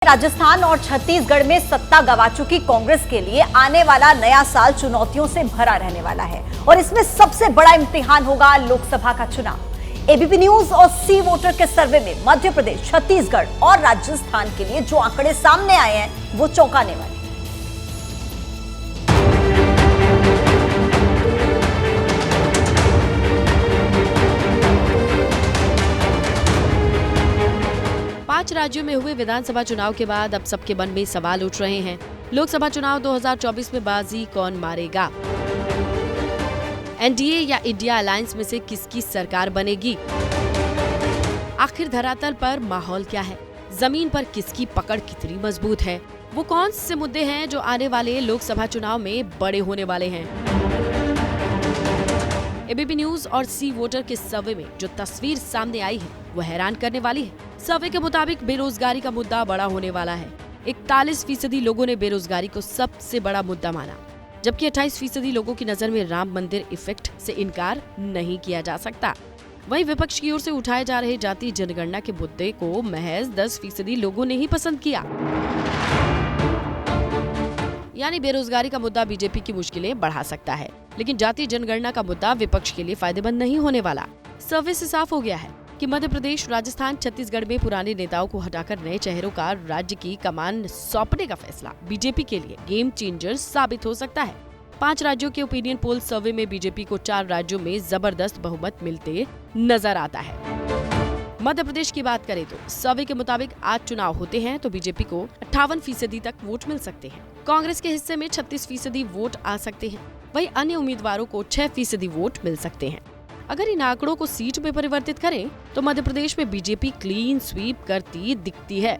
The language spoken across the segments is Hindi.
राजस्थान और छत्तीसगढ़ में सत्ता गंवा चुकी कांग्रेस के लिए आने वाला नया साल चुनौतियों से भरा रहने वाला है और इसमें सबसे बड़ा इम्तिहान होगा लोकसभा का चुनाव। एबीपी न्यूज और सी वोटर के सर्वे में मध्य प्रदेश, छत्तीसगढ़ और राजस्थान के लिए जो आंकड़े सामने आए हैं वो चौंकाने वाले। 5 राज्यों में हुए विधानसभा चुनाव के बाद अब सबके मन में सवाल उठ रहे हैं। लोकसभा चुनाव 2024 में बाजी कौन मारेगा? एनडीए या इंडिया अलायंस में से किसकी सरकार बनेगी? आखिर धरातल पर माहौल क्या है? जमीन पर किसकी पकड़ कितनी मजबूत है? वो कौन से मुद्दे हैं जो आने वाले लोकसभा चुनाव में बड़े होने वाले हैं? एबीपी न्यूज और सी वोटर के सर्वे में जो तस्वीर सामने आई है वो हैरान करने वाली है। सर्वे के मुताबिक बेरोजगारी का मुद्दा बड़ा होने वाला है। 41% लोगों ने बेरोजगारी को सबसे बड़ा मुद्दा माना, जबकि 28% लोगों की नजर में राम मंदिर इफेक्ट से इनकार नहीं किया जा सकता। वहीं विपक्ष की ओर से उठाए जा रहे जातीय जनगणना के मुद्दे को महज 10% लोगों ने ही पसंद किया। यानी बेरोजगारी का मुद्दा बीजेपी की मुश्किलें बढ़ा सकता है, लेकिन जातीय जनगणना का मुद्दा विपक्ष के लिए फायदेमंद नहीं होने वाला। सर्वे से साफ हो गया है कि मध्य प्रदेश, राजस्थान, छत्तीसगढ़ में पुराने नेताओं को हटाकर नए चेहरों का राज्य की कमान सौंपने का फैसला बीजेपी के लिए गेम चेंजर साबित हो सकता है। 5 राज्यों के ओपिनियन पोल सर्वे में बीजेपी को 4 राज्यों में जबरदस्त बहुमत मिलते नजर आता है। मध्य प्रदेश की बात करें तो सर्वे के मुताबिक आज चुनाव होते हैं तो बीजेपी को 58% तक वोट मिल सकते हैं। कांग्रेस के हिस्से में 36% वोट आ सकते हैं। वहीं अन्य उम्मीदवारों को 6% वोट मिल सकते हैं। अगर इन आंकड़ों को सीट में परिवर्तित करें तो मध्य प्रदेश में बीजेपी क्लीन स्वीप करती दिखती है।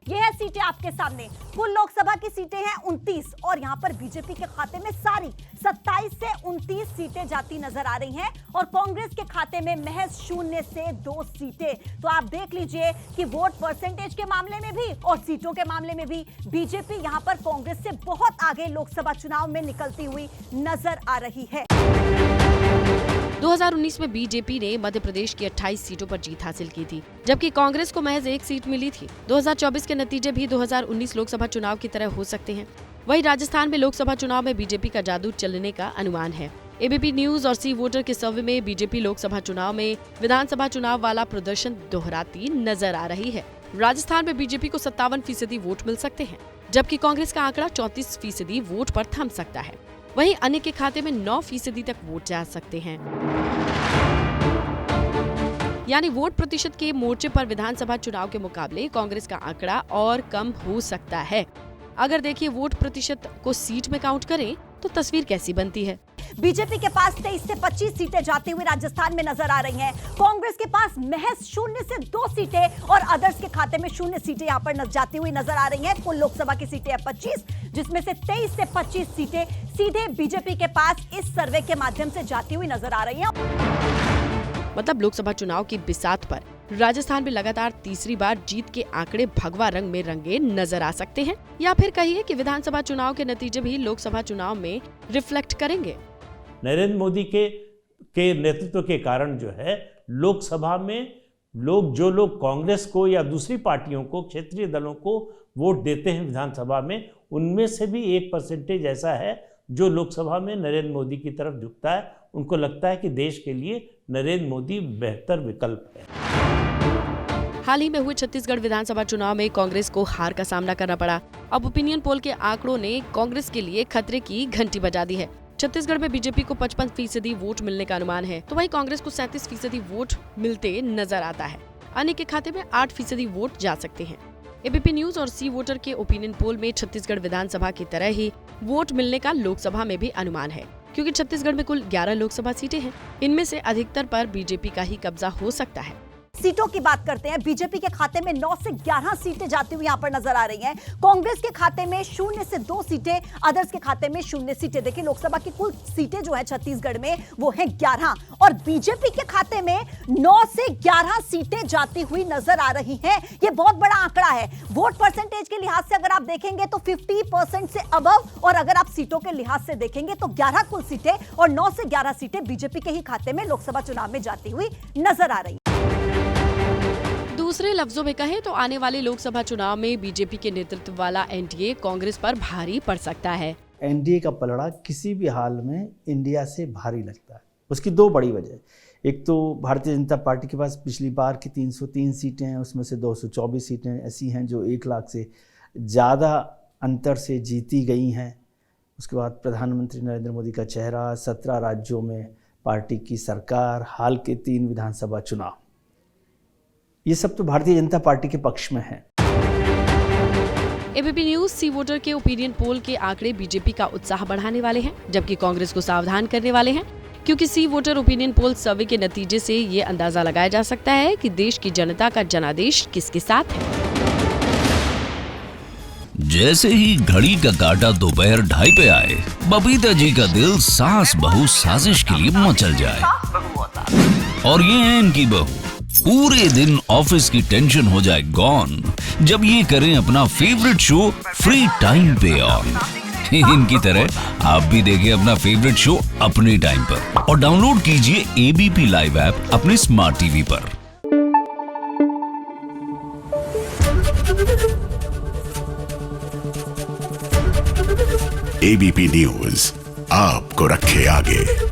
ये है सीटें आपके सामने। कुल लोकसभा की सीटें हैं 29 और यहाँ पर बीजेपी के खाते में सारी 27 से 29 सीटें जाती नजर आ रही हैं और कांग्रेस के खाते में महज 0 से 2 सीटें। तो आप देख लीजिए कि वोट परसेंटेज के मामले में भी और सीटों के मामले में भी बीजेपी यहाँ पर कांग्रेस से बहुत आगे लोकसभा चुनाव में निकलती हुई नजर आ रही है। 2019 में बीजेपी ने मध्य प्रदेश की 28 सीटों पर जीत हासिल की थी, जबकि कांग्रेस को महज 1 सीट मिली थी। 2024 के नतीजे भी 2019 लोकसभा चुनाव की तरह हो सकते हैं। वहीं राजस्थान में लोकसभा चुनाव में बीजेपी का जादू चलने का अनुमान है। एबीपी न्यूज और सी वोटर के सर्वे में बीजेपी लोकसभा चुनाव में विधानसभा चुनाव वाला प्रदर्शन दोहराती नजर आ रही है। राजस्थान में बीजेपी को 57% वोट मिल सकते हैं, जबकि कांग्रेस का आंकड़ा 34% वोट पर थम सकता है। वहीं अन्य के खाते में 9% तक वोट जा सकते हैं। यानी वोट प्रतिशत के मोर्चे पर विधानसभा चुनाव के मुकाबले कांग्रेस का आंकड़ा और कम हो सकता है। अगर देखिए वोट प्रतिशत को सीट में काउंट करें तो तस्वीर कैसी बनती है। बीजेपी के पास 23 से 25 सीटें जाती हुई राजस्थान में नजर आ रही हैं। कांग्रेस के पास महज 0 से 2 सीटें और अदर्स के खाते में 0 सीटें यहाँ पर जाती हुई नजर आ रही हैं। कुल लोकसभा की सीटें 25, जिसमें से 23 से 25 सीटें सीधे बीजेपी के पास इस सर्वे के माध्यम से जाती हुई नजर आ रही हैं। मतलब लोकसभा चुनाव की बिसात पर राजस्थान में लगातार तीसरी बार जीत के आंकड़े भगवा रंग में रंगे नजर आ सकते हैं, या फिर कहिए कि विधानसभा चुनाव के नतीजे भी लोकसभा चुनाव में रिफ्लेक्ट करेंगे। नरेंद्र मोदी के नेतृत्व के कारण जो है लोकसभा में जो लोग कांग्रेस को या दूसरी पार्टियों को, क्षेत्रीय दलों को वोट देते हैं विधानसभा में, उनमें से भी 1% ऐसा है जो लोकसभा में नरेंद्र मोदी की तरफ झुकता है। उनको लगता है कि देश के लिए नरेंद्र मोदी बेहतर विकल्प है। हाल ही में हुए छत्तीसगढ़ विधानसभा चुनाव में कांग्रेस को हार का सामना करना पड़ा। अब ओपिनियन पोल के आंकड़ों ने कांग्रेस के लिए खतरे की घंटी बजा दी है। छत्तीसगढ़ में बीजेपी को 55% वोट मिलने का अनुमान है, तो वहीं कांग्रेस को 37% वोट मिलते नजर आता है। अन्य के खाते में 8% वोट जा सकते हैं। एबीपी न्यूज और सी वोटर के ओपिनियन पोल में छत्तीसगढ़ विधानसभा की तरह ही वोट मिलने का लोकसभा में भी अनुमान है, क्योंकि छत्तीसगढ़ में कुल 11 लोकसभा सीटें हैं। इनमें से अधिकतर पर बीजेपी का ही कब्जा हो सकता है। सीटों की बात करते हैं। बीजेपी के खाते में 9 से 11 सीटें जाती हुई यहाँ पर नजर आ रही हैं। कांग्रेस के खाते में 0 से 2 सीटें, अदर्स के खाते में 0 सीटें। देखिए लोकसभा की कुल सीटें जो है छत्तीसगढ़ में वो है 11 और बीजेपी के खाते में 9 से 11 सीटें जाती हुई नजर आ रही हैं। ये बहुत बड़ा आंकड़ा है। वोट परसेंटेज के लिहाज से अगर आप देखेंगे तो 50% से अबव, और अगर आप सीटों के लिहाज से देखेंगे तो 11 कुल सीटें और 9 से 11 सीटें बीजेपी के ही खाते में लोकसभा चुनाव में जाती हुई नजर आ रही है। दूसरे लफ्जों में कहें तो आने वाले लोकसभा चुनाव में बीजेपी के नेतृत्व वाला एनडीए कांग्रेस पर भारी पड़ सकता है। एनडीए का पलड़ा किसी भी हाल में इंडिया से भारी लगता है। उसकी दो बड़ी वजह, एक तो भारतीय जनता पार्टी के पास पिछली बार की 303 सीटें हैं, उसमें से 224 सीटें ऐसी हैं जो 1 लाख से ज़्यादा अंतर से जीती गई हैं। उसके बाद प्रधानमंत्री नरेंद्र मोदी का चेहरा, 17 राज्यों में पार्टी की सरकार, हाल के 3 विधानसभा चुनाव, ये सब तो भारतीय जनता पार्टी के पक्ष में है। एबीपी न्यूज सी वोटर के ओपिनियन पोल के आंकड़े बीजेपी का उत्साह बढ़ाने वाले हैं, जबकि कांग्रेस को सावधान करने वाले हैं, क्योंकि सी वोटर ओपिनियन पोल सर्वे के नतीजे से ये अंदाजा लगाया जा सकता है कि देश की जनता का जनादेश किसके साथ है। जैसे ही घड़ी का काटा दोपहर 2:30 पे आए, बबीता जी का दिल सास बहू साजिश के लिए मचल जाए। और ये है इनकी बहू, पूरे दिन ऑफिस की टेंशन हो जाए गॉन जब ये करें अपना फेवरेट शो फ्री टाइम पे ऑन। इनकी तरह आप भी देखें अपना फेवरेट शो अपने टाइम पर और डाउनलोड कीजिए एबीपी लाइव ऐप अपने स्मार्ट टीवी पर। एबीपी न्यूज आपको रखे आगे।